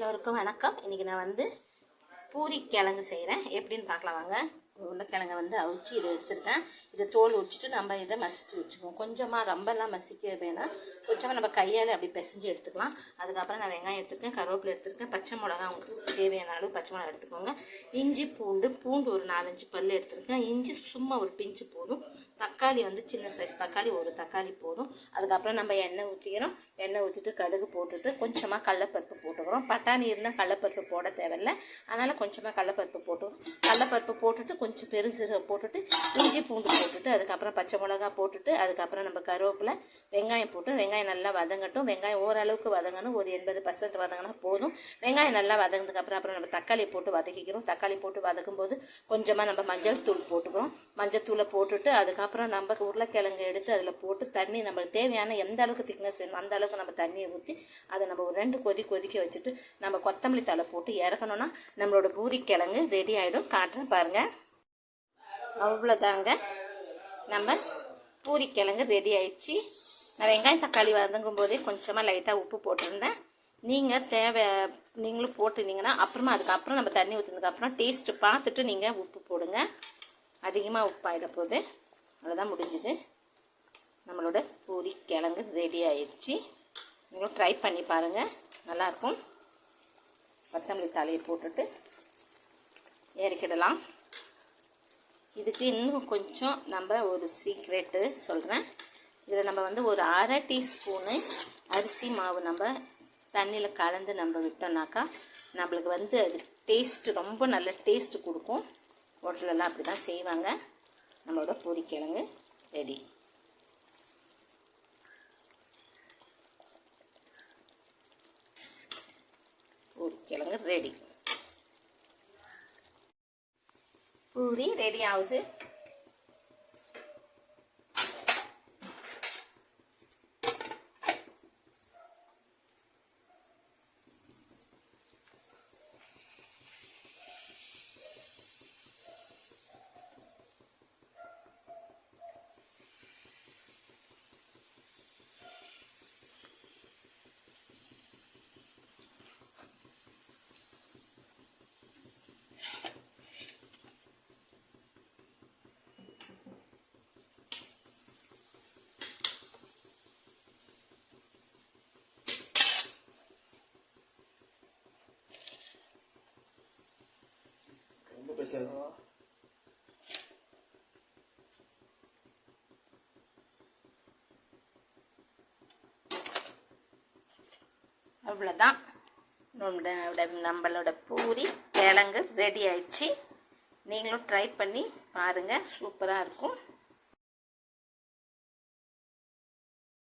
எல்லோருக்கும் வணக்கம். இன்றைக்கி நான் வந்து பூரி கிழங்கு செய்கிறேன். எப்படின்னு பார்க்கலாம் வாங்க. உருளைக்கிழங்கை வந்து அவிச்சு இதை எடுத்துருக்கேன். இதை தோல் உரிச்சிட்டு நம்ம இதை மசிச்சு வச்சுக்குவோம். கொஞ்சமாக ரொம்பலாம் மசிக்க வேணாம், கொஞ்சமாக நம்ம கையால் அப்படி பிசைஞ்சு எடுத்துக்கலாம். அதுக்கப்புறம் நான் வெங்காயம் எடுத்துருக்கேன், கருவேப்பிலை எடுத்துருக்கேன், பச்சை மிளகா உங்களுக்கு தேவையான அளவு பச்சை மிளகா எடுத்துக்கோங்க. இஞ்சி பூண்டு ஒரு 4-5 பல் எடுத்துருக்கேன். இஞ்சி சும்மா ஒரு பிஞ்சு போதும். தக்காளி வந்து சின்ன சைஸ் தக்காளி, ஒரு தக்காளி போதும். அதுக்கப்புறம் நம்ம எண்ணெய் ஊற்றிக்கிறோம். எண்ணெய் ஊற்றிட்டு கடுகு போட்டுட்டு கொஞ்சமாக கடலப்பருப்பு போட்டுக்கிறோம். பட்டாணி இருந்தால் கடலப்பருப்பு போட தேவையில்லை, அதனால் கொஞ்சமாக கடலப்பருப்பு போட்டுக்கிறோம். கடலப்பருப்பு போட்டுட்டு கொஞ்சம் பெருசீரகம் போட்டுட்டு இஞ்சி பூண்டு போட்டுட்டு அதுக்கப்புறம் பச்சை மிளகா போட்டுட்டு அதுக்கப்புறம் நம்ம கருவேப்பிலை வெங்காயம் போட்டு வெங்காயம் நல்லா வதங்கட்டும். வெங்காயம் ஓரளவுக்கு வதங்கணும், ஒரு 80% வதங்கினா போதும். வெங்காயம் நல்லா வதங்கினதுக்கப்புறம் நம்ம தக்காளி போட்டு வதக்கிக்கிறோம். தக்காளி போட்டு வதக்கும் போது கொஞ்சமாக நம்ம மஞ்சள் தூள் போட்டுக்கிறோம். மஞ்சள் தூளை போட்டுட்டு அதுக்கப்புறம் நம்ம உருளைக்கிழங்கு எடுத்து அதில் போட்டு தண்ணி நம்மளுக்கு தேவையான எந்த அளவுக்கு திக்னஸ் வேணும் அந்த அளவுக்கு நம்ம தண்ணியை ஊற்றி அதை நம்ம ஒரு 2 கொதிக்க வச்சுட்டு நம்ம கொத்தமல்லி தழை போட்டு இறக்கணும்னா நம்மளோட பூரி கிழங்கு ரெடி ஆகிடும். காட்டுறேன் பாருங்கள். அவ்வளோதாங்க, நம்ம பூரி கிழங்கு ரெடி ஆயிடுச்சு. நான் வெங்காயம் தக்காளி வதங்கும் போதே கொஞ்சமாக லைட்டாக உப்பு போட்டிருந்தேன். நீங்கள் நீங்களும் போட்டுருந்தீங்கன்னா அப்புறமா அதுக்கப்புறம் நம்ம தண்ணி ஊற்றுனதுக்கப்புறம் டேஸ்ட்டு பார்த்துட்டு நீங்கள் உப்பு போடுங்க. அதிகமாக உப்பு ஆகிட போகுது. அவ்வளோதான், முடிஞ்சுது. நம்மளோட பூரி கிழங்கு ரெடி ஆயிடுச்சு. நீங்களும் ட்ரை பண்ணி பாருங்கள், நல்லாயிருக்கும். கொத்தமல்லி தலையை போட்டுட்டு இறக்கிடலாம். இதுக்கு இன்னும் கொஞ்சம் நம்ம ஒரு சீக்ரெட்டு சொல்கிறேன். இதில் நம்ம வந்து ஒரு 1/2 டீஸ்பூனு அரிசி மாவு நம்ம தண்ணியில் கலந்து நம்ம விட்டோம்னாக்கா நம்மளுக்கு வந்து அது டேஸ்ட்டு ரொம்ப நல்ல டேஸ்ட்டு கொடுக்கும். ஹோட்டலெல்லாம் அப்படி தான் செய்வாங்க. நம்மளோட பூரிக்கிழங்கு ரெடி. பூரிக்கிழங்கு ரெடி. பூரி ரெடி ஆகுது. அவ்வளோதான், நம்மளோட பூரி கிழங்கு ரெடி ஆயிடுச்சு. நீங்களும் ட்ரை பண்ணி பாருங்கள், சூப்பராக இருக்கும்.